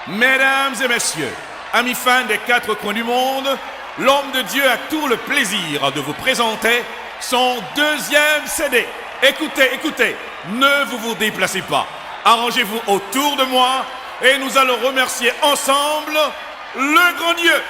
Mesdames et messieurs, amis fans des quatre coins du monde, l'homme de Dieu a tout le plaisir de vous présenter son deuxième CD. Écoutez, écoutez, ne vous déplacez pas. Arrangez-vous autour de moi et nous allons remercier ensemble le grand Dieu.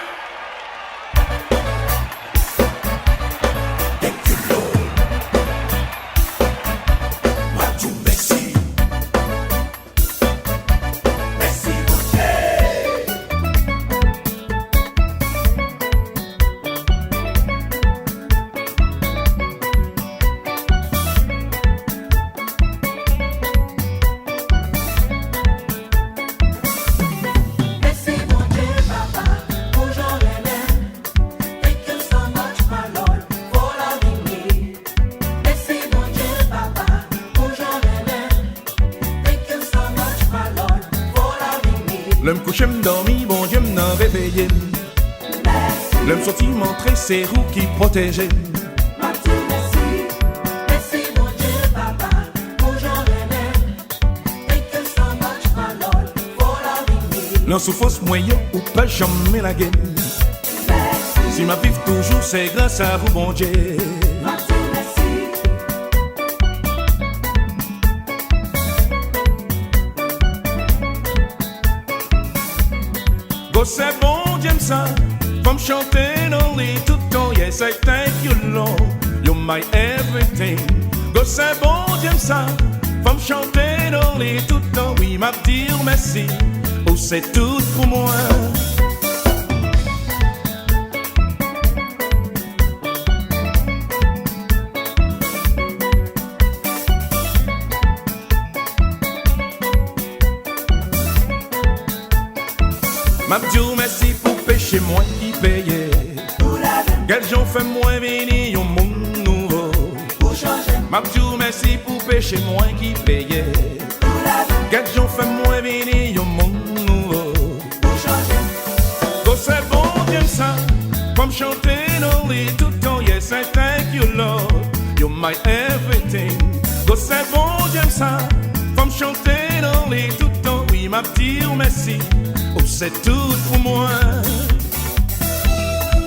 L'homme couché m'dormi, bon Dieu m'en réveillé. L'homme sorti montrer ses roues qui protégeaient. Merci mon Dieu papa, pour j'en remède. Et que so much my Lord, for loving me. L'homme sous fausse moyen ou pas jamais la gueule. Si ma vie toujours c'est grâce à vous bon Dieu. C'est bon, j'aime ça. Faut me chanter dans les tout temps. Yes, I thank you, Lord. You're my everything. Go, c'est bon, j'aime ça. Faut me chanter dans les tout temps. Oui, m'a dire merci. Oh, c'est tout pour moi. M'a dit merci pour péché moi qui payais. Quel jour fait moins venir au monde nouveau. M'a dit merci pour péché moi qui payais. Quel jour fait moins venir au monde nouveau. Oh c'est bon j'aime ça. Faut me chanter dans les tout temps. Yes I thank you Lord. You're my everything. Oh c'est bon j'aime ça. Faut me chanter dans les tout temps. Oui m'a dit merci. Oh, c'est tout pour moi.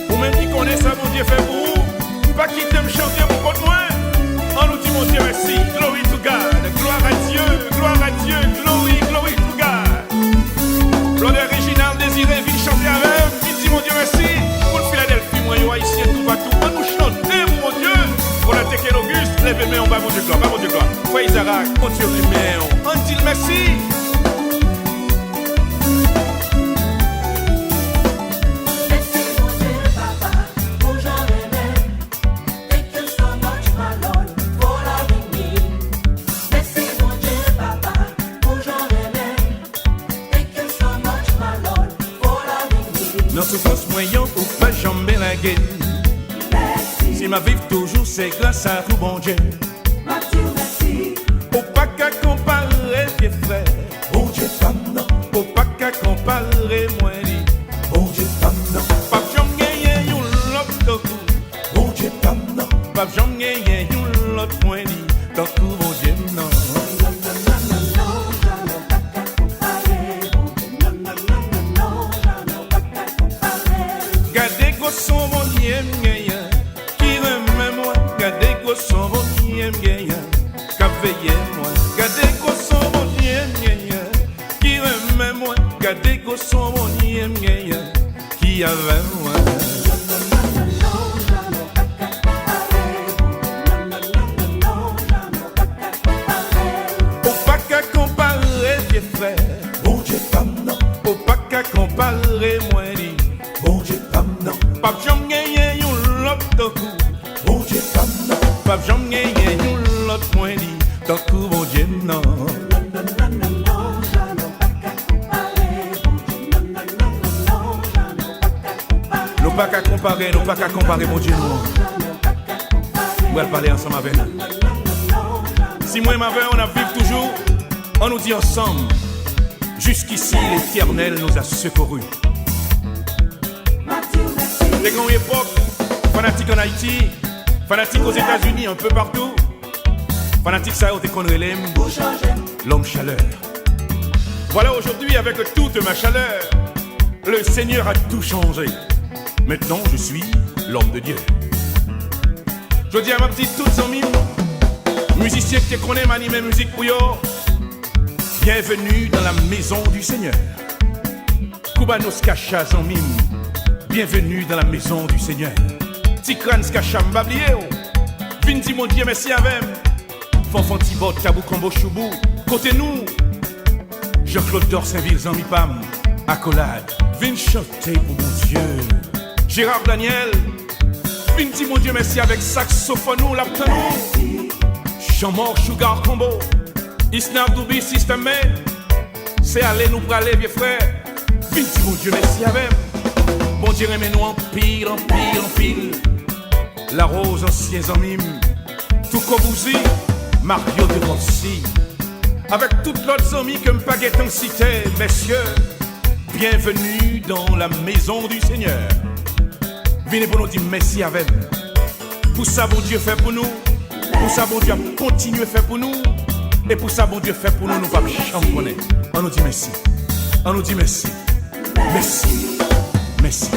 Ou même qui connaît ça, mon Dieu fait pour vous. Pas quitter me chanter mon côté moi. On nous dit mon Dieu merci. Glory to God. Gloire à Dieu. Gloire à Dieu. Glory, glory to God. Claude Réginald désiré, vite chanter avec. Il dit mon Dieu merci. Pour le Philadelphie, moi, yo, ici, tout va tout. On nous chanter, mon Dieu. Pour la Tekel Auguste, lève les mains, on va mon Dieu gloire. Va mon Dieu gloire. Foi Isaac, on tire les mains. On dit merci. Non souffrance moyen ou pas jamais la gueule. Si ma vie toujours c'est grâce à vous bon Dieu. Merci. Au pas qu'à comparer vieux frère. Bon Dieu femme non. Au pas qu'à comparer moi dit. Bon Dieu femme non. Pas jamais you l'autre coup. Bon Dieu femme non. Pas jamais you l'autre point dit. Tant que bon Dieu non. Son bon Dieu qui remet moi, gardez quoi son bon Dieu qu'a veillé moi, gardez quoi son bon Dieu qui remet moi, gardez quoi son bon Dieu qui avait moi. Au pas qu'à comparer vieux frère, bon Dieu femme non, au pas qu'à comparer moi dit, bon Dieu femme non. Pas jamais you l'autre coup. Bon Dieu femme non. Pas jamais you l'autre point dit. Tant que bon Dieu non. Nous pas qu'à comparer, nous pas qu'à comparer mon Dieu non. On va parler ensemble avec nous. Si moi et ma mère on a vécu toujours, on nous dit ensemble. Jusqu'ici l'Éternel nous a secourus. Les grandes époques, fanatiques en Haïti, fanatiques aux États-Unis, un peu partout. Fanatiques ça, on te connaît l'homme chaleur. Voilà aujourd'hui avec toute ma chaleur, le Seigneur a tout changé. Maintenant je suis l'homme de Dieu. Je dis à ma petite toute son mime, musicien qui connaît m'animer musique pour yo, bienvenue dans la maison du Seigneur. Kubanos Kacha son mime, bienvenue dans la maison du Seigneur. Tikran Skacha m'bablié, Vinti mon Dieu merci avec. Fanfan Tibot, Tabou Combo Choubou, côté nous, Jean-Claude Dorsainville, Zami Pam, accolade, vin chanter pour mon Dieu. Gérard Daniel, Vinti mon Dieu merci avec saxophone, l'abtenou. Jean-Mort Sugar Combo, Isnar Doubi System Man, c'est aller nous praler, vieux frère. Vinti mon Dieu merci avec. Bon Dieu aimez nous en pile, en pile, en pile. La rose ancien Zamim, tout Kobouzi, Mario de Rossi, avec toutes l'autre amis que m'paguette en cité, messieurs, bienvenue dans la maison du Seigneur. Venez pour nous dire merci avec. Pour ça, bon Dieu fait pour nous, pour ça, bon Dieu continue à faire pour nous, et pour ça, bon Dieu fait pour nous, nous ne pouvons pas champonner. On nous dit merci, on nous dit merci, merci, merci.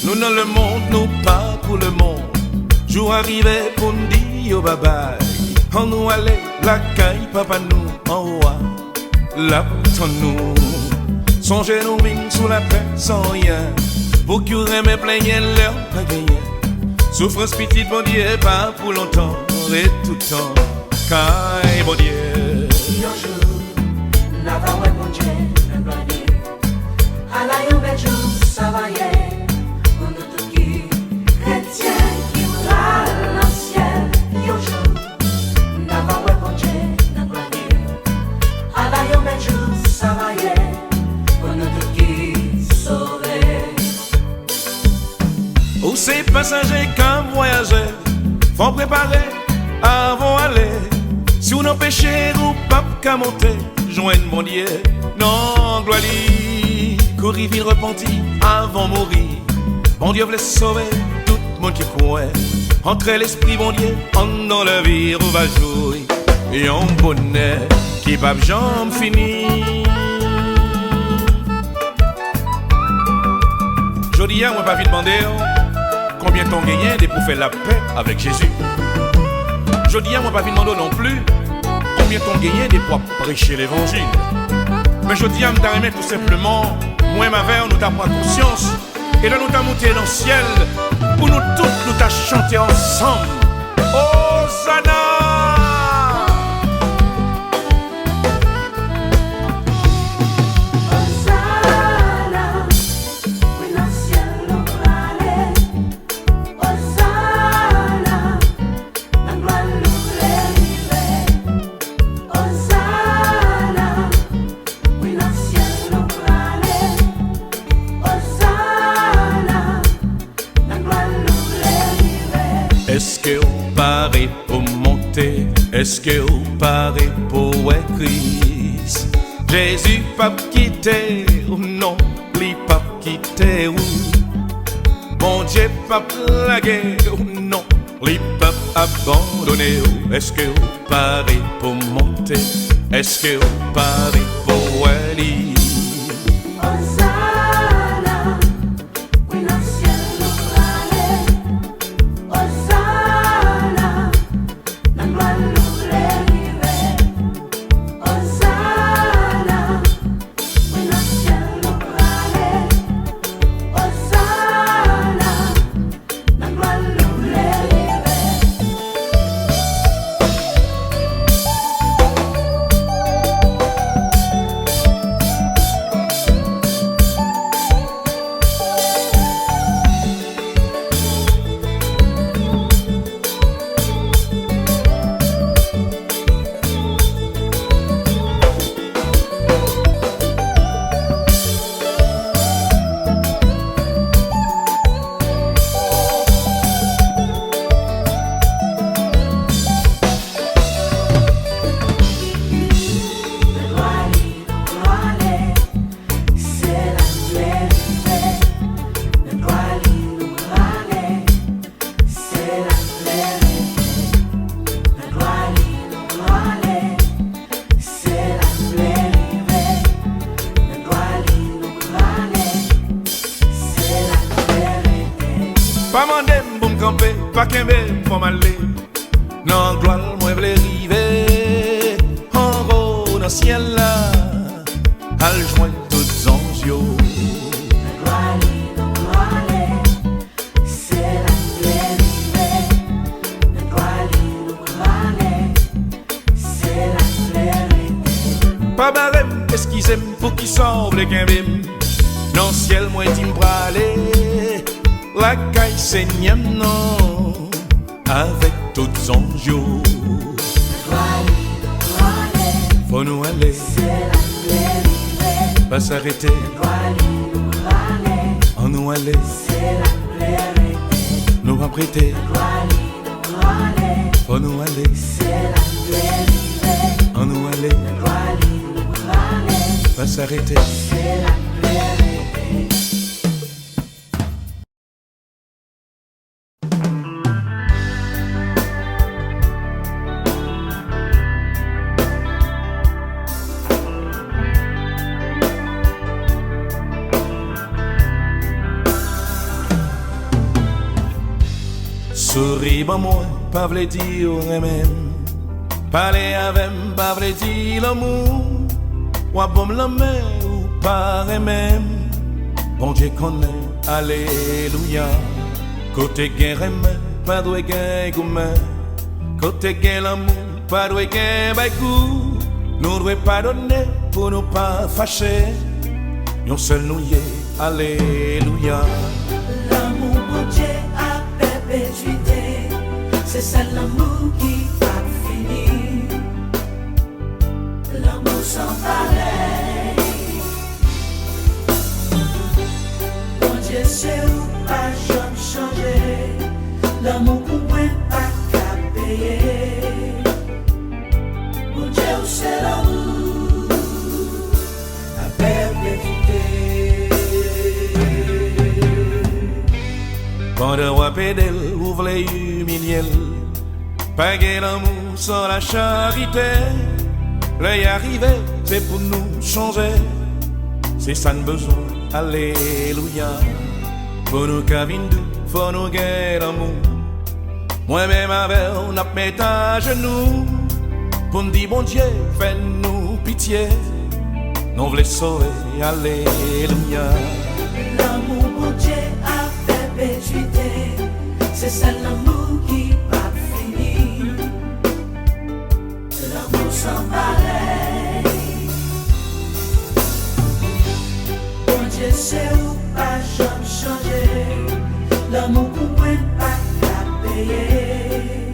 Nous dans le monde, nous pas pour le monde. Jour arrivé pour nous dire bye bye. On nous allait la caille, papa nous en haut. La pour nous. Songez nous vins sous la paix sans rien. Pour que vous aimez plaigner leur pas gagné. Souffrance petite, bon Dieu, pas pour longtemps. Et tout le temps, caille, bon Dieu. Na va ouais bon Dieu, na gloire. À la yon bel jour, ça va y est. On nous tout qui chrétien qui râle dans le ciel. Yo jour, na va ouais bon Dieu, na gloire. À la yon bel jour, ça va y est. On nous tout qui sauvé. Ou ces passagers comme voyageurs, faut préparer avant aller. Si on a péché, ou pas qu'à monter. Joindre mon Dieu, non, gloire, courir vite repenti avant mourir. Bon Dieu voulait sauver tout le monde qui courait. Entrer l'esprit, bon Dieu, en dans la vie, on va jouer. Et un bonheur qui va jamais finir. Je dis, moi pas vite demander combien t'en gagné pour faire la paix avec Jésus. Je dis, moi pas vite demander non plus. Combien t'ont gagné des pour prêcher l'évangile. Mais je dis à me tout simplement, moi ma mère nous t'a pris conscience. Et là nous t'a monté dans le ciel. Pour nous tous nous t'a chanté ensemble. Hosanna! Est-ce que vous parez pour monter? Est-ce que vous parez pour Christ? Jésus pas quitté ou non, lui pas quitté ou bon Dieu pas plagué ou non, les peuples abandonnés, est-ce que vous parez pour monter? Est-ce que vous parez pour aller? Hosanna, oui, dans le ciel nous aller. Hosanna, dans le gloire nous l'élever. Hosanna, oui, dans le ciel nous aller. Hosanna, dans le gloire nous l'élever. Pas mandem pour me camper, pas qu'un bel pour m'aller. Non, gloire, moi, v'lais river. En haut, dans le ciel là, à le joindre toutes anges. Pas barème, qu'est-ce qu'ils aiment pour qu'ils semblent qu'un bim. Dans le ciel, moi, t'y m'bralé. La caille saigne, non, avec toutes anges. Faut nous aller, pas s'arrêter. On nous aller, nous pas prêter. Faut nous aller, on nous aller, pas s'arrêter. Souris bon moi, pas v'lait dire même. Parler avec pas v'lait dire l'amour. Ou bon la main ou pas même. Bon Dieu connaît, alléluia. Côté gain remè, pas doué gain gourmet. Côté gain l'amour, pas doué gain baïkou. Nous devons pardonner pour nous pas fâcher. Nous seul nous y est, alléluia. L'amour, mon Dieu, a perpétuité. C'est ça l'amour qui va finir. L'amour sans pareil. Mon Dieu, c'est où pas jamais changer. L'amour pour moi pas qu'à payer. Mon Dieu, c'est l'amour à perpétuité. Quand le roi pédale, vous voulez humilier. Pas gain l'amour sans la charité. L'œil arrivé, c'est pour nous changer. C'est ça nous besoin, alléluia. Pour nous cavindu, faut nous gagner l'amour. Moi-même avec on a mis à genoux. Pour nous dire bon Dieu, fais-nous pitié. Nous voulons sauver, alléluia. L'amour, mon Dieu, a perpétuité. C'est ça l'amour qui va finir. L'amour sans pareil. Mon Dieu, c'est où pas jamais changer. L'amour pour moi pas qu'à payer.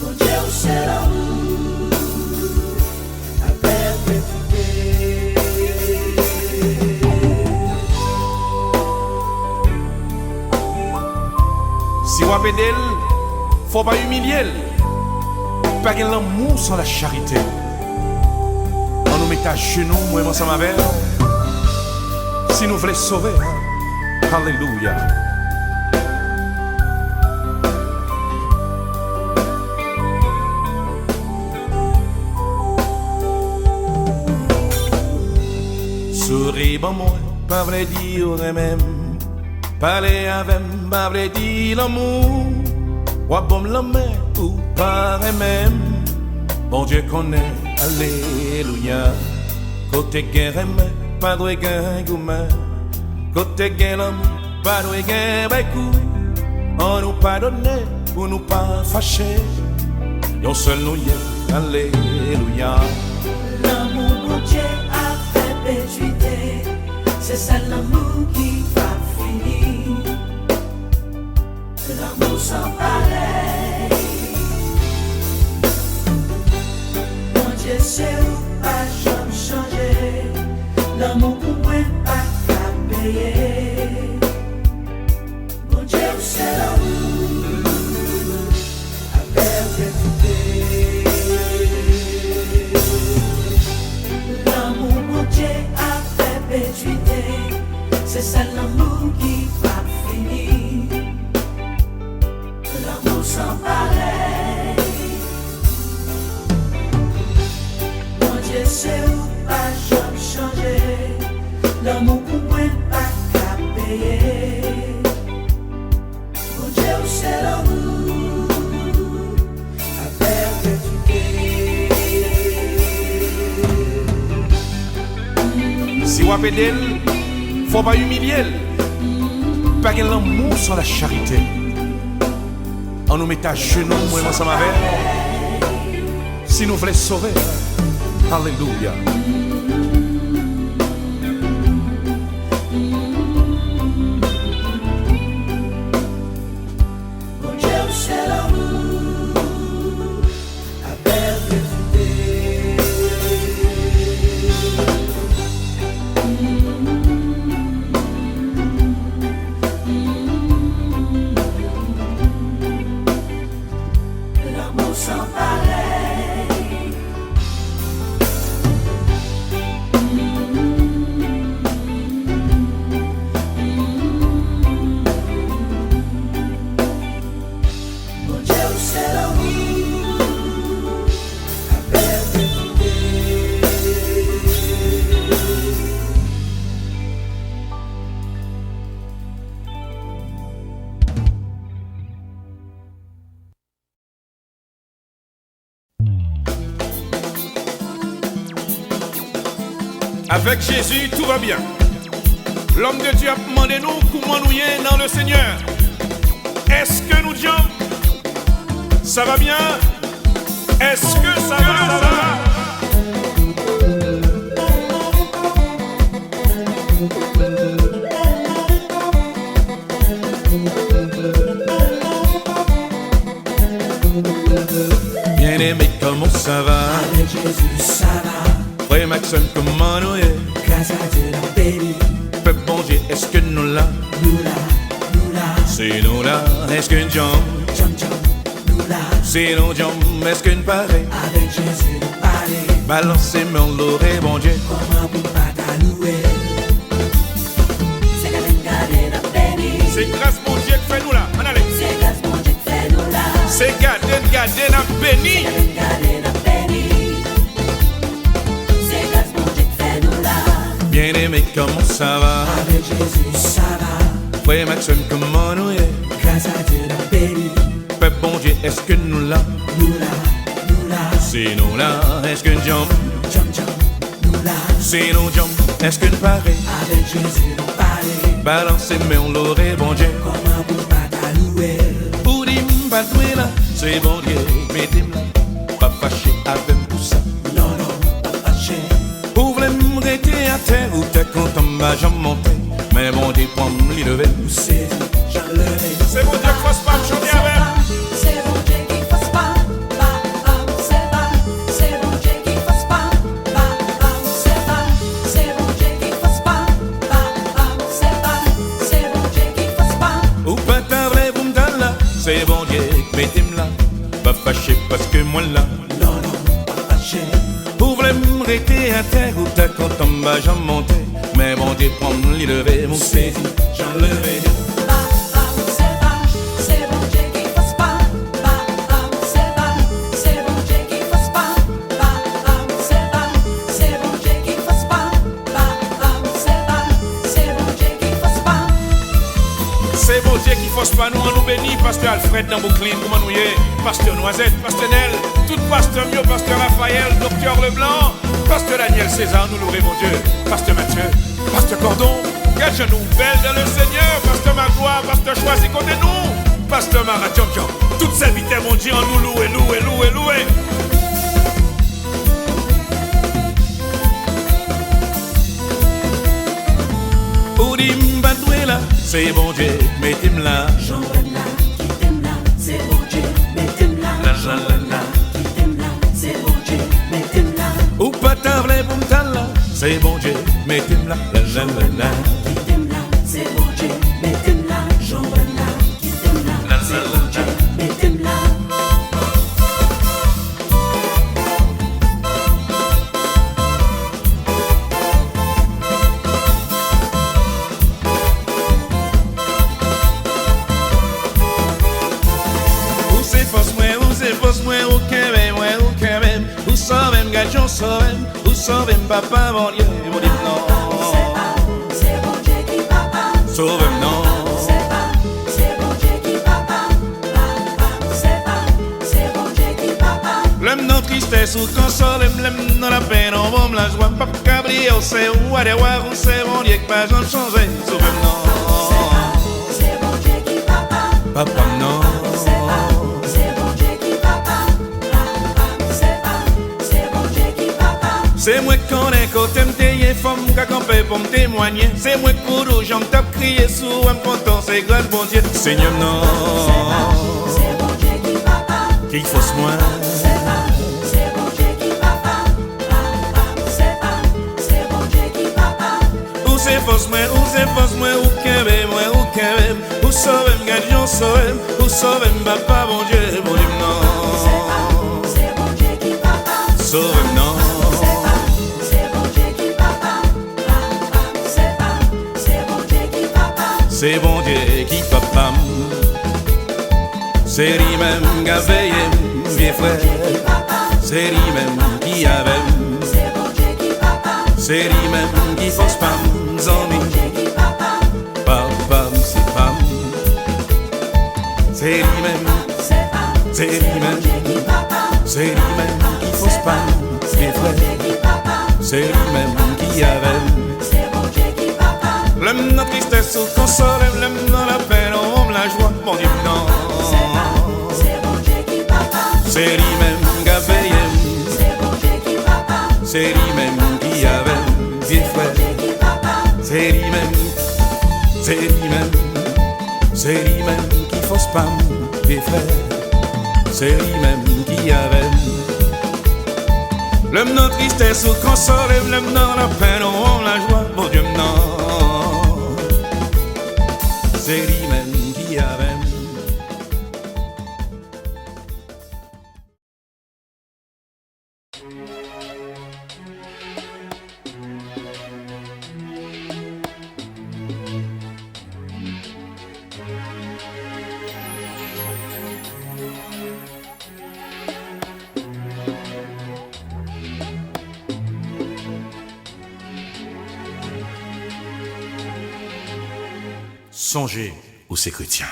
Mon Dieu, c'est l'amour à perpétuité. Si on appelle, faut pas humilier. Pas gain l'amour sans la charité. On nous met à genoux, moi ensemble avec. Si nous voulons sauver, alléluia. bon moi, pas vrai dire même. Parler avec pas vrai dire l'amour. Ou bon la main ou pas même. Bon Dieu connaît, alléluia. Côté guerre, pas de gain gourmand. Côté guerre, l'amour, pas de gain beaucoup. On nous pardonne ou nous pas fâché. Yon seul nous y est, alléluia. L'amour, mon Dieu, a fait perpétuité. C'est ça l'amour qui va finir. L'amour sans pareil. Mon Dieu, c'est où pas jamais changer. L'amour pour moi pas qu'à payer. Mon Dieu, c'est l'amour à perpétuité. L'amour, mon Dieu, à perpétuité. C'est ça l'amour qui va finir. L'amour sans pareil. Mon Dieu, c'est où pas jamais changer. L'amour pour moi pas qu'à payer. Mon Dieu, c'est l'amour à perpétuité. Si vous avez d'elle, faut pas humilier. Pas que l'amour sans la charité. On nous met à genoux, moi, ensemble avec. Si nous voulons sauver, alléluia. Mon Dieu, c'est l'amour à perpétuité. L'amour sans pareil. Mon Dieu, c'est l'amour à perpétuité. Avec Jésus, tout va bien. L'homme de Dieu a demandé nous comment nous y est dans le Seigneur. Est-ce que nous disons ça va bien? Est-ce que ça va? Bien aimé, comment ça va? Avec Jésus, ça va. Frère Maxime, comment nous est? Grâce à Dieu, la béni. Peuple bon Dieu, est-ce que nous là? Nous là, nous là. C'est nous là, est-ce qu'une jambe? Jump, jump, nous là. C'est nos jambes, est-ce qu'une pareille? Avec Jésus, nous parler. Balancez mon l'oreille, bon Dieu. Comment pour pas t'allouer? C'est qu'à regarder la béni. C'est grâce mon Dieu qui fait nous là. En allez. C'est grâce mon Dieu qui fait nous là. C'est garder la béni. Regarder la béni. C'est grâce mon Dieu qui fait nous là. Bien aimé, comment ça va? Avec Jésus, ça va. Frère Maxime, comment nous est? Grâce à Dieu, la béni. Peuple bon Dieu, est-ce que nous là? Nous là, nous là. C'est nous là, est-ce qu'une jambe? Jump, jump, nous là. C'est nos jambes, est-ce qu'une pareille? Avec Jésus, nous parler. Balancez mon l'oreille, bon Dieu. Comment pour pas t'allouer? Pour dire pas de là, c'est bon Dieu, mettez-moi là. Pas fâché avec tout ça. Non, non, pas fâché. Vous voulez me rester à terre ou t'es content, bah j'en monte. Mais bon Dieu, prends m'y lever. C'est j'en levé. C'est mon Dieu qui fasse pas me chanter avec. C'est bon Dieu qui fasse pas. C'est pas. C'est bon Dieu qui fasse pas. C'est pas. C'est bon Dieu qui fasse pas. C'est pas. C'est bon Dieu qui fasse pas. Ou pas t'avouer, vous me donne là. C'est bon Dieu, mettez-moi là. Pas fâché parce que moi là. Non, non, pas fâché. Vous voulez me rester à terre ou t'es content, bah j'en monte. Mais bon Dieu, prends m'y lever, mon saisi, j'en levé. C'est pas. C'est bon Dieu qui fasse pas. C'est pas. C'est bon Dieu qui fasse pas. C'est pas. C'est bon Dieu qui fasse pas. C'est pas. force pas nous, nous bénit, pasteur Alfred dans Brooklyn, comment nous y est, pasteur Noisette, pasteur Nel, tout pasteur Mio, pasteur Raphaël, docteur Leblanc, pasteur Daniel César, nous louons mon Dieu, pasteur Mathieu, pasteur Cordon, quel genou belle dans le Seigneur, pasteur Magloire, pasteur Choisi, côté nous, pasteur Marat, toutes ces vités, mon Dieu, nous louer, louer, louer, louer. C'est bon Dieu, mettez-moi là. J'en veux là, qui t'aime là, c'est bon Dieu, mettez-moi là. J'en veux là, qui t'aime là, c'est bon Dieu, mettez-moi là. Ou pas table pour m't'en là, c'est bon Dieu, mettez-moi là. J'en veux là, qui t'aime là, c'est bon Dieu, mettez-moi là. J'en veux là, qui t'aime là, c'est bon Dieu, mettez-moi là. Vous savez, papa, mon Dieu, vous dites non. C'est bon Dieu qui papa. Sauve-moi, non. C'est bon Dieu qui papa. C'est bon Dieu qui papa. L'homme dans tristesse ou console, l'homme dans la peine, on va me la joie. Papa cabrier, on sait où aller voir, on sait mon Dieu que pas j'en changer. Sauve-moi, non. C'est bon Dieu qui papa. Papa, non. C'est moi qu'on est côté m'téyer, femme qu'a campé pour me témoigner. C'est moi pour nous, j'en tape crier sous un content, c'est grâce bon Dieu. Seigneur, non. C'est bon Dieu qui papa. Qu'il fausse moi. C'est bon Dieu qui papa. C'est bon Dieu qui papa. Ou c'est fausse moi, ou qu'aime moi, ou qu'aime. Ou sauve m'gadion, sauve, ou sauve m'papa, bon Dieu, bon Dieu, non. C'est bon Dieu qui papa. Sauve, non. C'est bon Dieu qui papa. C'est lui-même qui a veillé, vieux frère. C'est lui-même qui avait. C'est lui-même qui force pas mes amis. Papa, c'est pas. C'est lui-même. C'est lui-même. C'est lui-même qui force pas mes frères. C'est lui-même qui avait. L'homme dans la tristesse ou console, l'homme dans la peine, on me la joie, mon Dieu, non. C'est bon Dieu qui papa. C'est lui-même qui a veillé. C'est bon Dieu qui papa. C'est lui-même qui avait, vieux frère. C'est lui-même, c'est lui-même, c'est lui-même qui force pas, vieux frère. C'est lui-même qui avait. L'homme dans la tristesse ou console, l'homme dans la peine, on me la joie, mon Dieu, non. C'est lui-même qui avait. Songez où c'est chrétien.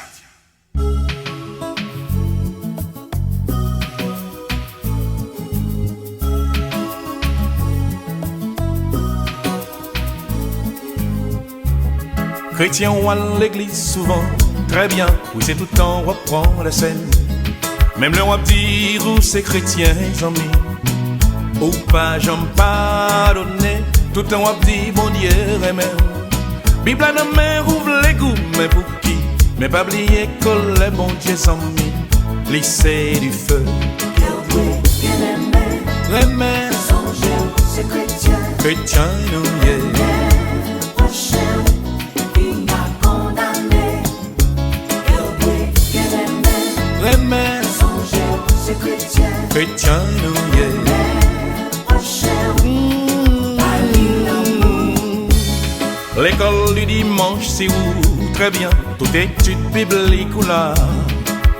Chrétien ou à l'église souvent, très bien, oui c'est tout le temps on reprend la scène. Même le roi dire où c'est chrétien, amis, ou pas j'en pardonner, tout le temps on dit bon Dieu amen. Bible à nos mains ouvre les goûts, mais pour qui? Mais pas oublier que les bon Dieu sont mis, lycée du feu. Remède, Songez, c'est chrétien. chrétien nous y est. Prochain, il a condamné. Remède, Songez, c'est chrétien. chrétien nous y est. Prochain, L'école du dimanche, c'est où? Très bien, toute étude biblique ou là.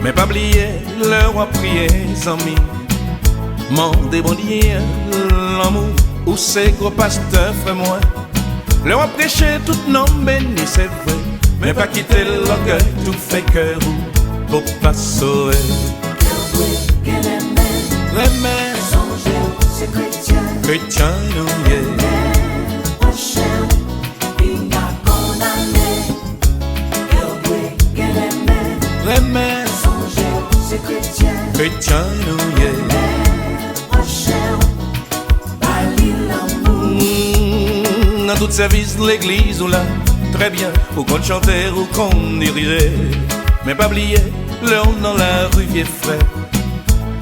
Mais pas oublier, le roi prier, amis. Mandez bon Dieu, l'amour, où c'est gros pasteur, frère moi. Le roi prêcher tout nom béni, c'est vrai. mais pas quitter l'orgueil, tout fait cœur ou pour pas sauver. Remè, Songez, c'est chrétien. chrétien nous y est. Prochain, il a condamné. Remè, Songez, c'est chrétien. chrétien nous y est. Prochain, bali l'amour. Dans tout service de l'église ou là, très bien, ou qu'on chantait ou qu'on dirigeait. Mais pas oublier, l'heure dans la rue vieux frère.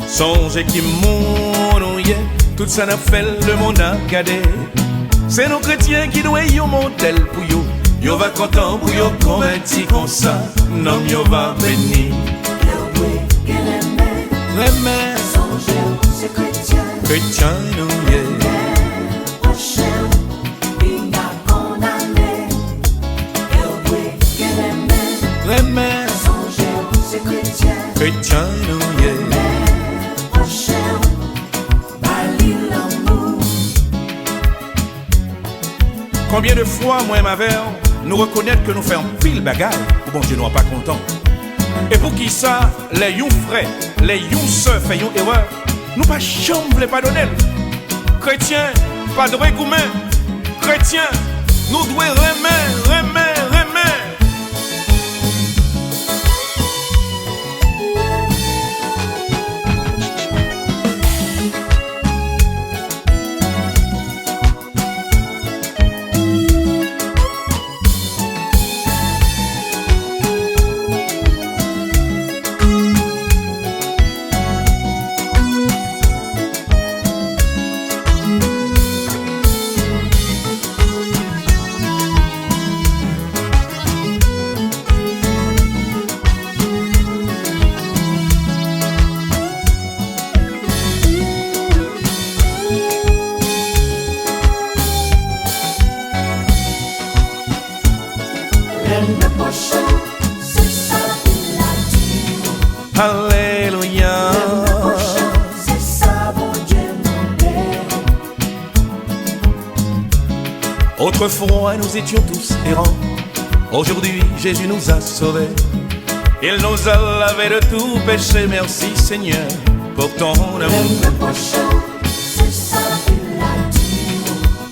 Songez qui mounouye, tout ça n'a fait le monde a gardé. C'est nos chrétiens qui doivent y modèle pour yo. Yo va content pour yo converti comme ça. Non, yo va béni. Remè, Songez, c'est chrétien. chrétien nous y est. Prochain, il a condamné. Remè, Songez, c'est chrétien. chrétien nous y est. Prochain, bali l'amour. Combien de fois, moi et ma mère, nous reconnaître que nous faisons pile bagaille, ou bon Dieu nous pas content. Et pour qui ça, les yon frères, les yon sœurs fait yon erreur, nous pas chambre les pardonner. Chrétiens, pas de recoumer. Chrétiens, nous devons remettre. Le prochain, c'est ça qu'il a dit. Alléluia. Le prochain, c'est ça, bon Dieu mon Père. Autrefois nous étions tous errants. Aujourd'hui Jésus nous a sauvés. Il nous a lavés de tout péché. Merci Seigneur pour ton amour. Le prochain, c'est ça qu'il a dit.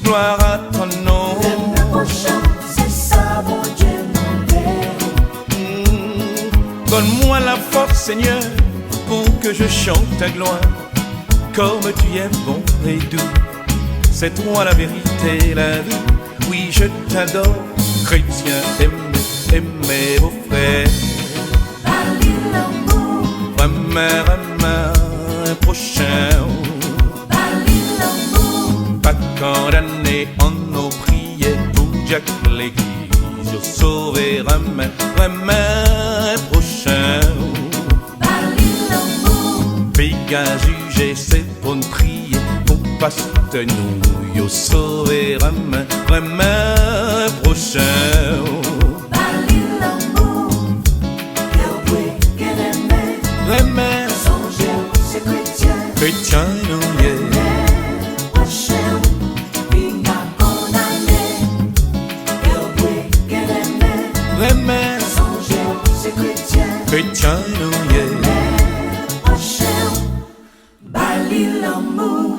Gloire à ton nom. Le prochain, c'est ça, bon Dieu mon Père. Donne-moi la force Seigneur pour que je chante ta gloire. Comme tu es bon et doux, c'est toi la vérité, la vie. Oui, je t'adore, chrétien, aimez vos frères. Bali l'amour. Remè, prochain, Bali l'amour. pas condamné en nos prières pour Jack l'église. Sauvé, remè, prochain. Bali l'amour. Pays à juger, c'est pour nous prier, pour passer nous, yo sauver, remè, prochain. Bali l'amour. Remè, Songez, c'est chrétien. chrétien nous y est. Prochain, il a condamné. Remè, Songez, c'est chrétien. chrétien nous y est. Prochain, bali l'amour.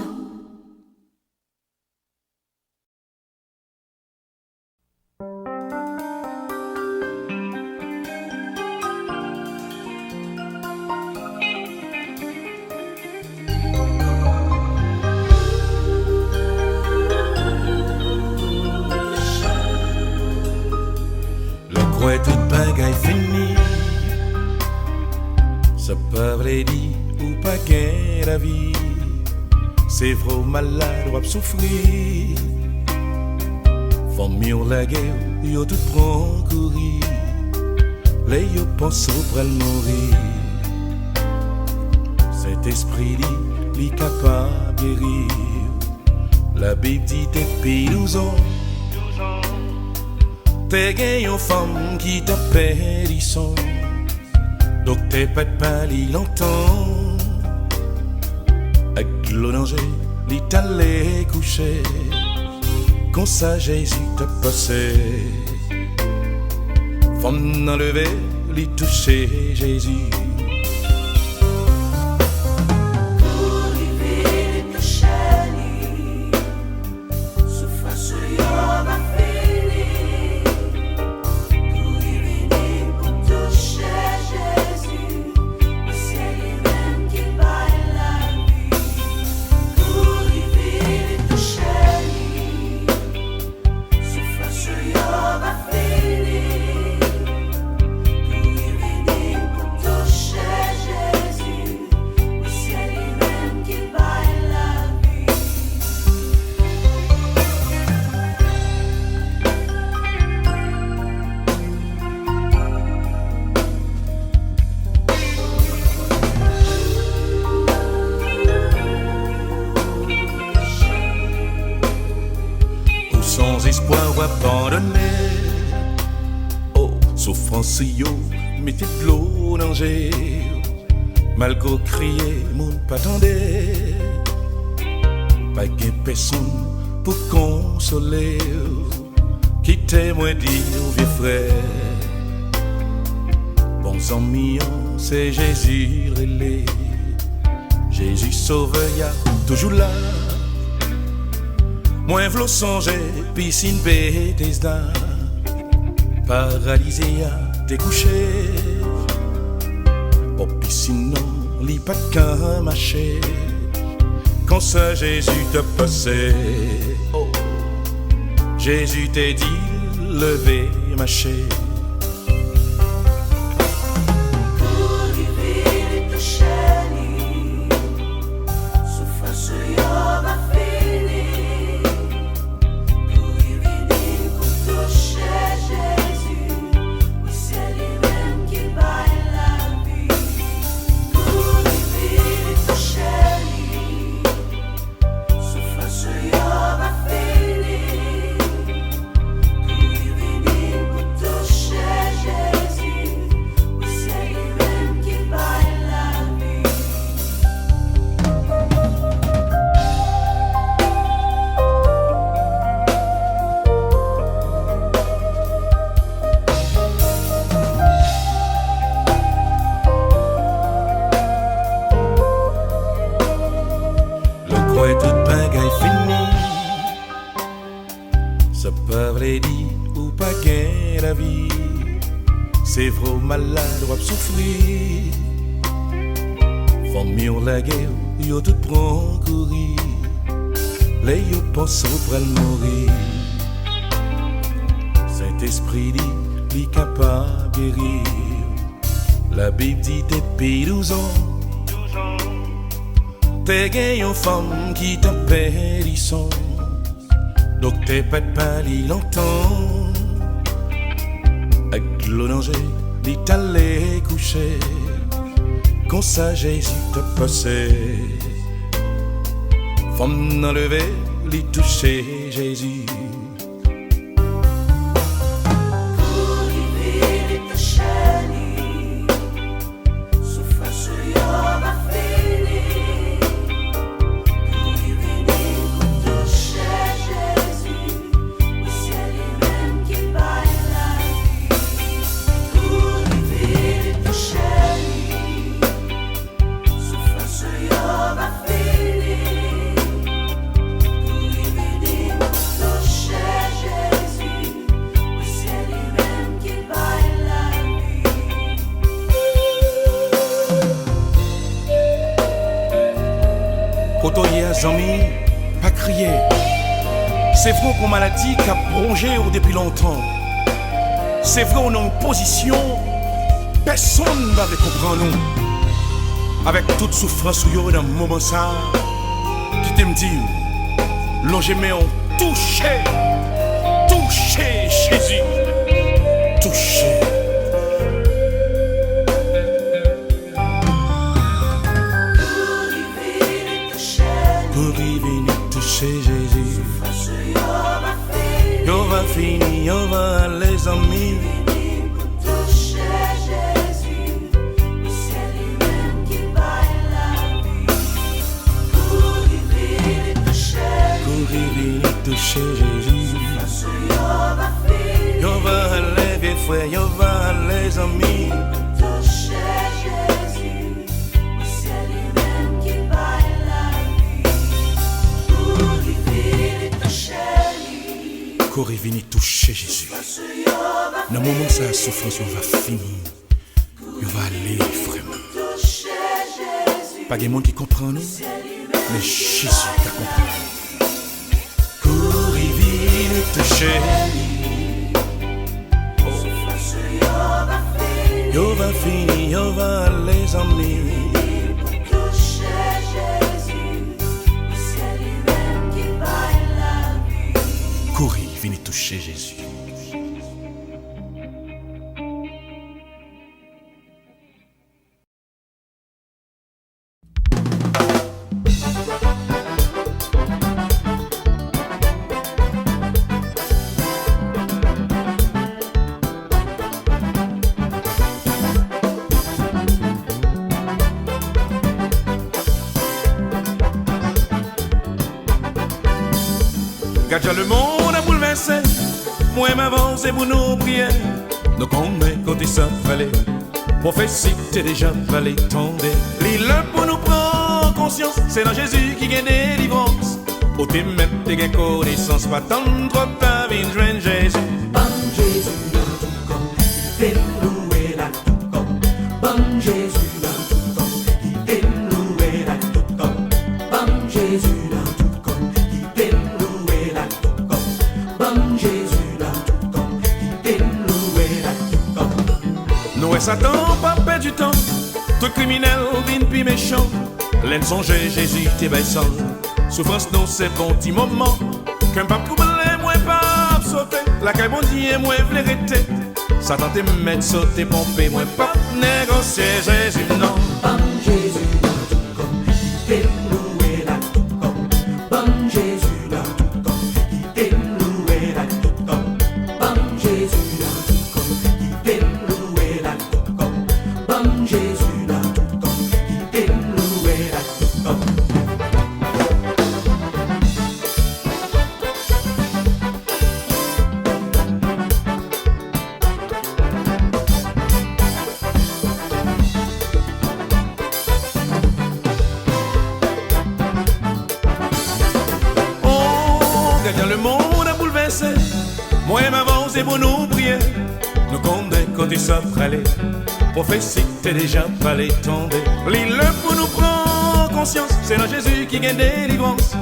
Ouais, toute bagaille finie. Ça pas vrai dit ou pas qu'est la vie. C'est vrai malade ou souffrir. Faut mieux la guerre, yo tout prend courir. Les yo pensent pour le mourir. Cet esprit dit, li capable de guérir. La Bible dit t'es pays 12 ans. T'es gagné une femme qui t'appelle son. Donc t'es pas de pali longtemps. Avec le danger, il t'allait coucher. Comme ça Jésus t'a passé. Femme enlever, lui toucher Jésus. Sans espoir ou abandonné, oh, souffrance yo, mettez de l'eau dans danger. Malgré crier, moun pas tendait. Pas de personne pour consoler. Quittez moi dire, vieux frère. Bons amis, c'est Jésus relais. Jésus sauveur, y'a toujours là. Moi v'lo songer, piscine Bethesda, paralysé à découcher. Oh piscine non, li pas qu'un marché. Quand ça Jésus te passé, oh Jésus t'a dit levez marcher. Ça parle dit ou pas gain la vie. C'est vrai malade ou souffrir. Famille on la guerre, yo tout prend courir. Les yo pensent au pral mourir. Saint-Esprit dit, li capable guérir. La Bible dit depuis 12 ans. T'es gagné une femme qui t'appelle son. Donc t'es pas de pali longtemps. Avec l'eau danger, il t'allait coucher. Quand ça Jésus t'a passé. Femme enlevée, il toucher Jésus. Kotoye amis, pas crier. C'est vrai qu'on maladie qui a plongé depuis longtemps. C'est vrai on a une position, personne ne va comprendre nous. Avec toute souffrance ou dans le moment ça, qui t'aime dire, l'ongémé ont touché Jésus, touché. Jésus, yo va finir, yo va les amis. Toucher Jésus, c'est lui-même qui baille la vie. Courir toucher Jésus. Yo va les vieux frères, yo va les amis. Toucher Jésus, c'est lui-même qui baille la vie. Pour lui vini toucher lui. Corée vini toucher Jésus. Dans le moment où sa souffrance va finir, il va aller vraiment. Pas de monde qui comprend nous, mais Jésus qui comprend. Corée vini toucher. Yo va finir, yo va les amis. Toucher Jésus, c'est lui-même qui baille la vie. Corée vini toucher Jésus. Quand le monde a bouleversé, moi m'avance pour nos prières. Nous connaissons côté ça fallait. Prophétie t'es déjà fallait tomber. L'île pour nous prendre conscience, c'est dans Jésus qui gagne délivrance. Au t'es mettre des connaissances, pas tant trop ta vie, joindre Jésus. Bon Jésus dans tout camp, il fait louer là tout camp. Bon Jésus dans tout camp, il fait louer là tout camp. Bon Jésus dans tout camp, il fait louer là tout camp. Bon Jésus dans tout camp, il fait louer là tout camp. Nous et Satan pas perdre du temps. Tout criminel vin puis méchant. L'aine songer Jésus t'es baissant. Souffrance non c'est bon petit moment. Qu'un pape coublé moi pas sauter. La caille bon Dieu moi v'lait rester. Satan te mettre sauter pomper moi pas négocier Jésus non. Bon Jésus dans tout camp, il fait louer là tout camp. Bon Jésus dans tout camp, il fait louer là tout camp. Bon Jésus dans tout camp, il fait louer là tout camp. Bon Jésus dans tout camp, il fait louer là tout camp. Quand le monde a bouleversé, moi m'avance pour nous prier. Nous connaissons côté ça fallait. Prophétie t'es déjà fallait tomber. L'île pour nous prendre conscience, c'est dans Jésus qui gagne délivrance.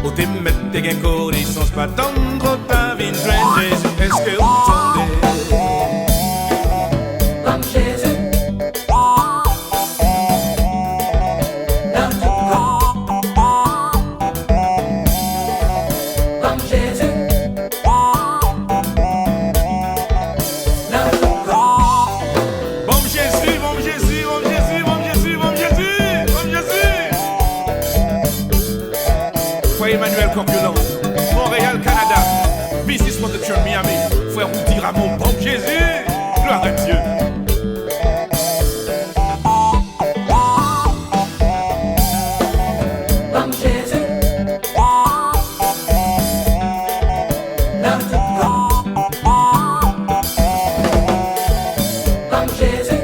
Au t'es mettre des gains connaissances, pas tant trop ta vie, joindre Jésus. Est-ce que vous tombez? Bon Jésus dans tout camp. Bon Jésus dans tout camp. Bon Jésus, bon Jésus, bon Jésus, bon Jésus, bon Jésus, bon Jésus. Frère Emmanuel Corpulent, Montréal, Canada, Business for the Church Miami. Frère Routi Ramon, bon Jésus, gloire à Dieu. Bon Jésus dans tout camp. Bon Jésus.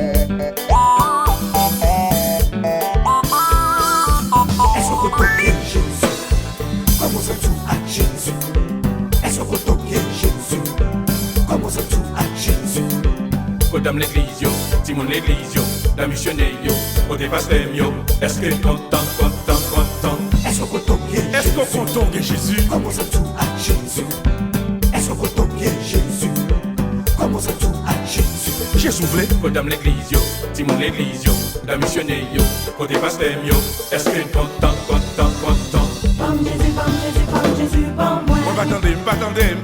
Est-ce qu'on toquer Jésus? Comment ça tout à Jésus? Est-ce qu'on toquer Jésus? Comment ça tout à Jésus? Madame l'église, yo, Simon l'église, yo, la missionnaire, yo, au pasteur, yo. Est-ce que content? Est-ce qu'on toquer Est-ce qu'on content de Jésus? Comment ça tout à Jésus? Est-ce qu'on toquer Jésus? Comment ça tout à Jésus? Jésus voulait, Madame l'église, yo, Simon l'église, yo, la missionnaire, yo, au pasteur, yo. Est-ce que content? Bon Jésus, bon Jésus, bon Jésus, bon moi.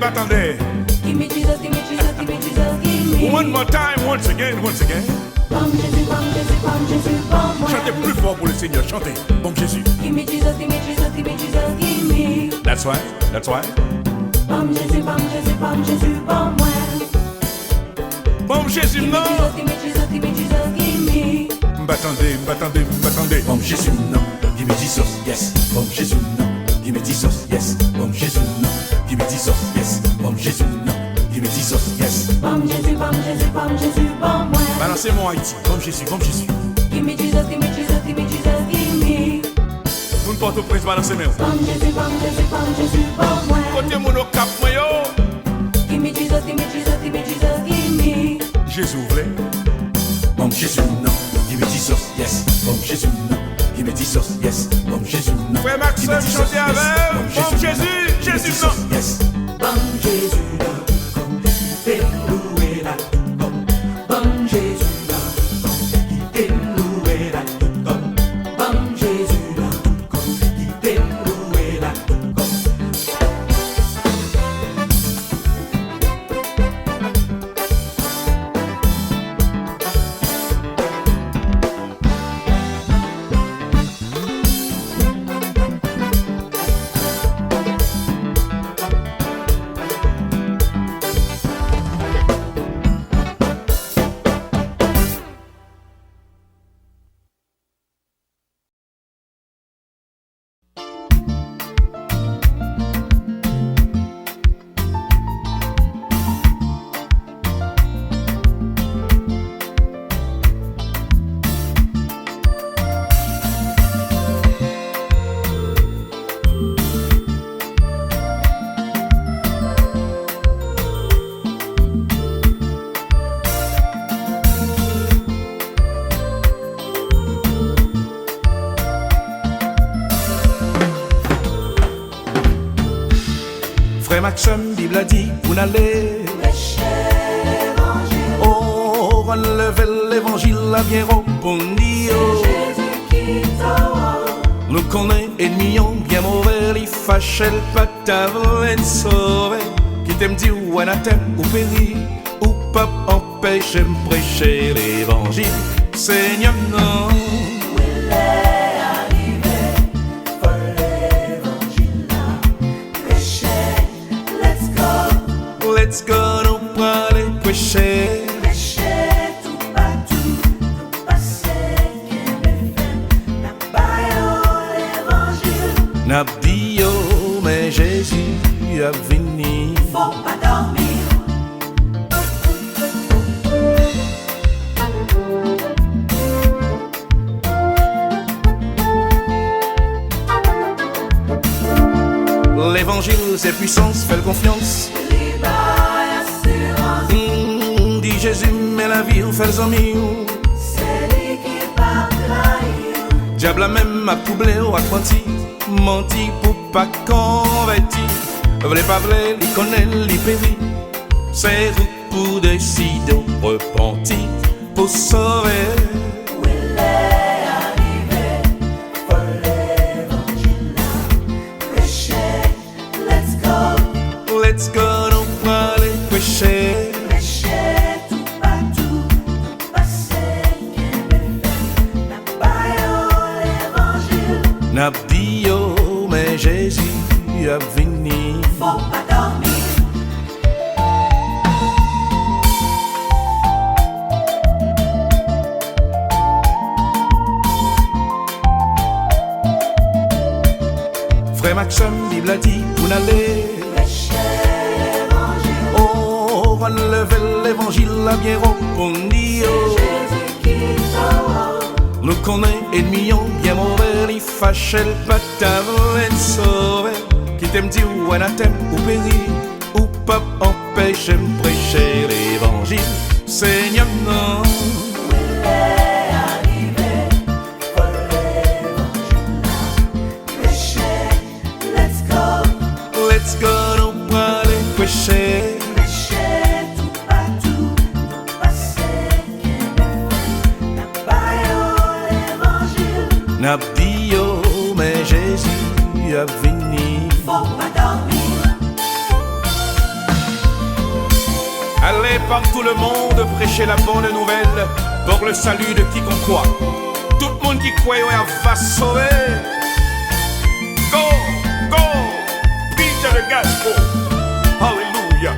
M'attendez. Give me Jesus, give me Jesus, give me Jesus, give me. One more time, once again. Bon Jésus, bon Jésus, bon Jésus, bon moi. Chantez plus fort pour le Seigneur, chantez. Bon Jésus. Give me Jesus, give me Jesus, give me Jesus, give me. That's right. Bon Jésus, bon Jésus, bon Jésus, bon moi. Bon Jésus, Give me non. Jesus, give me Jesus, give me Jesus, give me. M'attendez. Bon Jésus, non. Give me Jesus, yes. Bon Jésus, non. Give me Jesus, yes. Bon Jésus, non. Give me Jesus, yes. Bon Jésus, non. Give me Jesus, yes. Bon Jésus, bon Jésus, bon Jésus, bon moi. là, c'est mon Haïti. Comme Jésus, comme Jésus. Give me Jesus, give me Jesus, give me Jesus, give me. Vous ne portez pas balancer main. Bon Jésus, bon Jésus, bon Jésus, bon moi. Côté mon cap, moi yo. Give me Jesus, give me Jesus, give me Jesus, give me. Jésus ouvre. Bon Jésus, non. Give me Jesus, yes. Bon Jésus, non. Give me Jesus, yes. Bon Jésus, non. Frère Maxime, chantez avec. Bon Jésus, Jésus, non. Yes. Bon Jésus, non. Qui fait louer la tout comme. Bon Jésus, non. Qui fait louer la tout comme. Bon Jésus, non. Qui fait louer la tout comme. Frère Maxime, Bible a dit, vous n'allez. Prêchez l'évangile. Oh, relevez l'évangile, la bien répondu. Jésus qui t'aura. Nous connaissons ennemis bien mauvais, ils fâchent le patavin sauvé. Qui t'aime dit ou anathème ou péri, ou pas empêche de prêcher l'évangile. Seigneur, non. Il est arrivé pour l'évangile là. Prêchez, let's go. Let's go, nous prenons les prêcher. Prêchez tout partout, tout passé qui est fait. N'a pas l'évangile. N'abdio, mais Jésus a venu. Faut pas dormir. L'évangile, c'est puissance, fais confiance. Libre assurance. Dit Jésus, mais la vie, ou fait les amis. C'est lui qui part trahir. Diable a même a troublé ou a menti. Menti pour pas convertir. V'lez pas v'lez, li connaît, li périt. C'est route pour décider, repentir, pour sauver. Où il est arrivé pour l'évangile là. Prêchez, let's go. Let's go, nous prenons les péchés. Prêchez tout partout, tout passé qui est fait. N'a pas l'évangile. N'abdio, mais Jésus a venu. Faut pas dormir. Frère Maxime, Bible a dit, vous n'allez. Prêchez l'évangile. Oh, relevez l'évangile, la bien répondu. Jésus qui t'aura. Nous connaissons ennemis bien mauvais, ils fâchent le patavin sauvé. Qui t'aime dit ou anathème ou péri, ou pas empêche de prêcher l'évangile. Seigneur, non. Il est arrivé pour l'évangile là. Prêchez, let's go. Let's go, nous prenons les péchés. Prêchez tout partout, tout passé qui est fait. N'a pas l'évangile. N'abdio, mais Jésus a venu. Faut pas dormir. Allez par tout le monde prêcher la bonne nouvelle pour le salut de quiconque croit. Tout le monde qui croit va sauver. Go, go, preach the gospel. Hallelujah.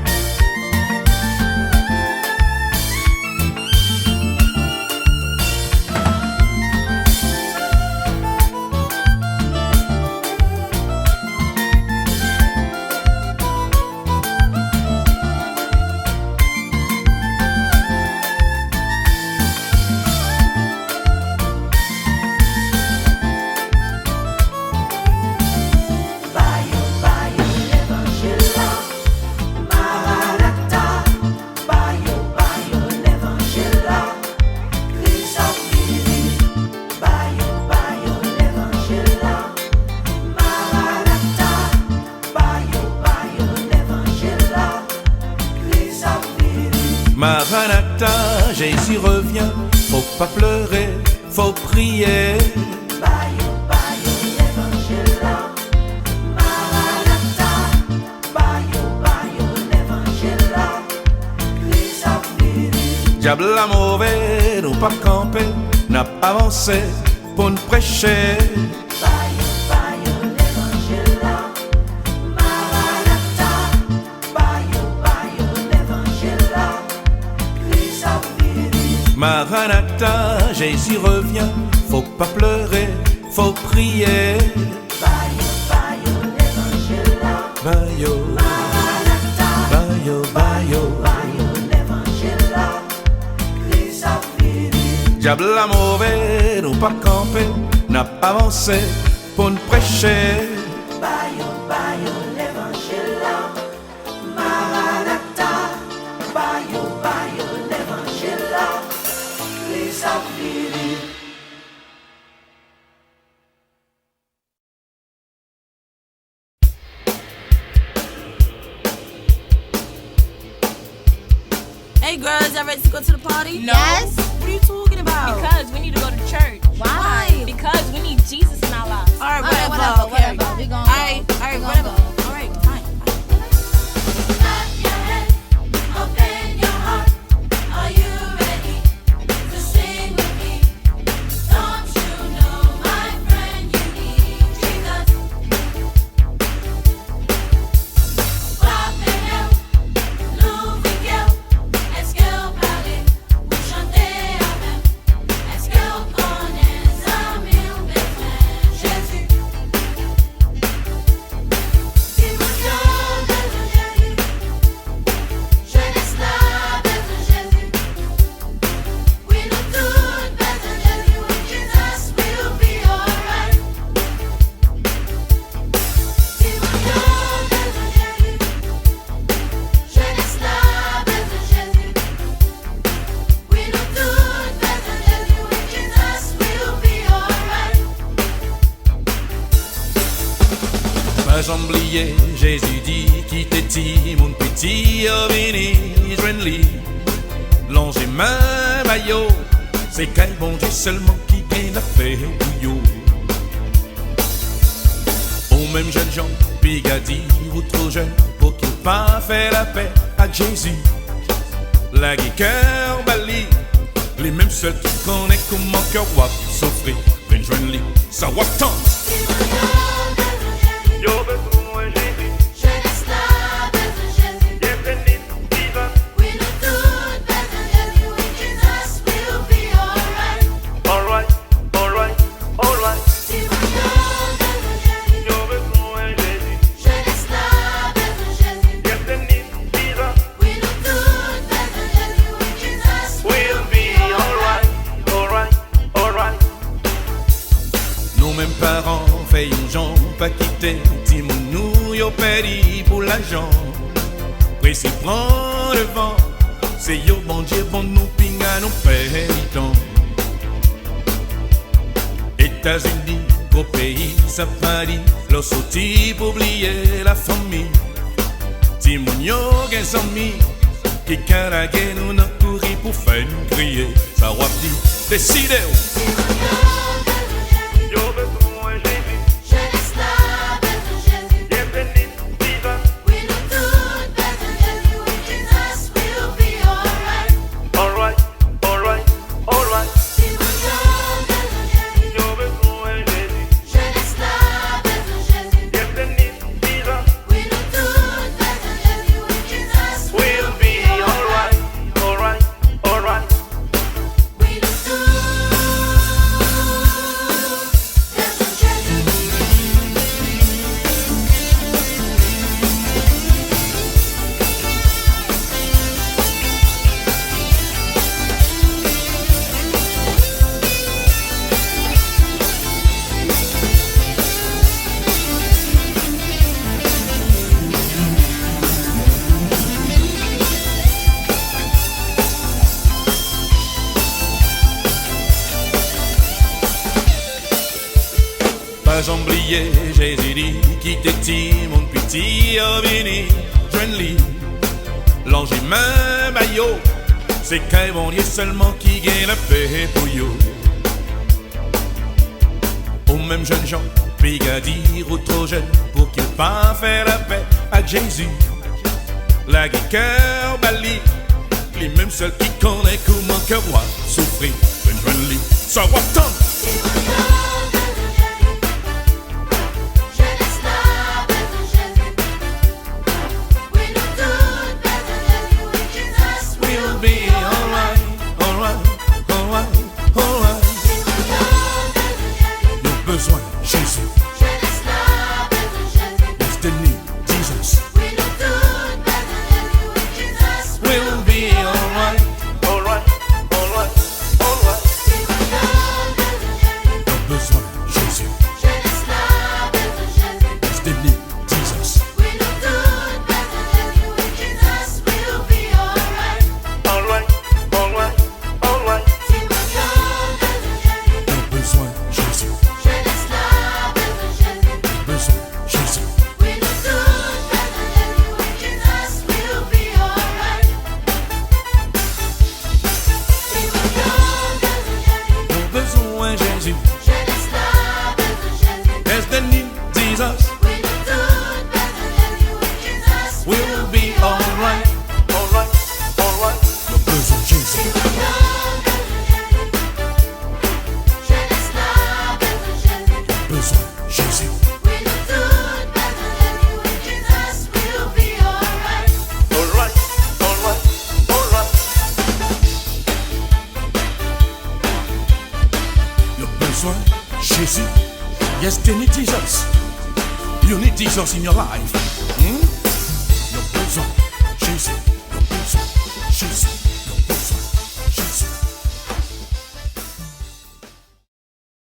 Maranatha, Jésus revient, faut pas pleurer, faut prier. Bayo, bayo, l'évangile là. Maranatha. Bayo, bayo, l'évangile là. Christ a fini. Diable la mauvais, nous pas camper, n'a pas avancé pour nous prêcher. Bayo, bayo, l'évangile là. Maranatha. Bayo, bayo, l'évangile là. Christ a fini. Maranatha, Jésus revient, faut pas pleurer, faut prier. Bayo, bayo, l'évangile là. Bayo, Maranatha. bayo, bayo. Bayo, l'évangile là. Christ a fini. Diable la mauvais, nous pas camper, n'a pas avancé pour nous prêcher. Bayo, bayo, l'évangile là. Maranatha. Bayo, bayo, l'évangile là. Christ a fini. Hey girls, y'all ready to go to the party? No. Yes. What are you talking about? Because we need to go to church. Why? Because we need Jesus in our lives. Alright, Alright, whatever. Okay. whatever. We gon' go. Alright, whatever. Alright, fine. Clap your hands, open your heart. Are you ready to sing with me? Don't you know, my friend, you need Jesus? Rappelez, nous vigueur, est-ce que vous parlez, vous chantez avec? Est-ce que vous connaissez un mille besoin Jésus? Si vous avez besoin Jésus, jeunesse là, besoin Jésus. We know tout besoin Jésus, with Jesus we'll be alright. Si vous avez besoin Jésus, jeunesse là, besoin Jésus. We know tout besoin Jésus, with Jesus we'll be alright. Pas oublier, Jésus dit, quittez-ti, mon petit, oh vini, joigne-li. Longez main, maillot, c'est quel bon Dieu seulement qui gagne la paix, bouillot. Aux mêmes jeunes gens, Pigadi, vous trop jeunes, pour qu'il pas fait la paix à Jésus. La guéqueur, Bali, les mêmes seuls qui connaissent comment cœur wap s'offrir. Ben joigne-li, ça wap tant. Si vous avez besoin Jésus, Yo besoin Jésus, jeunesse là, besoin Jésus. bienvenue, Jesus. We know tout besoin Jésus, with Jesus we'll be alright. Alright, alright, alright. Si vous avez besoin Jésus, Yo besoin Jésus, jeunesse là, besoin Jésus. bienvenue, Jesus. We know tout besoin Jésus, with Jesus We'll be alright, alright, alright. Nos mêmes parents fait une jambe pas quitter. Timon nous yo péri pour l'argent. Précis prend le vent. C'est yo bon Dieu bon nous pinga nous péritons. États-Unis, gros pays, ça parie. L'on sorti pour oublier la famille. Timon yo gen zami. Qui caragé nous n'a couru pour faire nous crier. Ça wap dit, décidez-vous. Si vous avez besoin Jésus, Yo besoin Jésus, jeunesse là, besoin Jésus. bienvenue, Jesus. We know tout besoin Jésus, with Jesus we'll be alright. Alright, alright, alright. Si vous avez besoin Jésus, Yo besoin Jésus, jeunesse là, besoin Jésus. bienvenue, Jesus. We know tout besoin Jésus, with Jesus We'll be alright, alright, alright. We know tout besoin Jésus. Pas oublier, Jésus dit, quittez-ti, mon petit, oh vini, joigne-li. L'ange main maillot, c'est qu'un bon Dieu seulement qui gagne la paix pour you. Aux mêmes jeunes gens, puis qu'à dire ou trop jeunes pour qu'ils pas faire la paix avec Jésus. La cœur bali, les mêmes seuls qui connaissent comment que moi souffrir. Une jeune lit, ça va tant. We'll be alright, alright, alright, alright. Nos besoins, Jésus. Yes, the need, Jesus. We'll be alright, alright, alright, alright. Nos besoins, Jésus. Yes, the need, Jesus. Alright, alright, alright. Nos besoins, Jésus. Besoin, Jésus. Nos besoins, Jésus. Yes, the need, Jesus. We'll be alright, alright, alright. Nos besoins, Jésus. Besoin, Jésus. Alright, alright, alright. Your besoin, Jésus. Yes, they need Jesus. You need Jesus in your life. Your besoin, Jésus.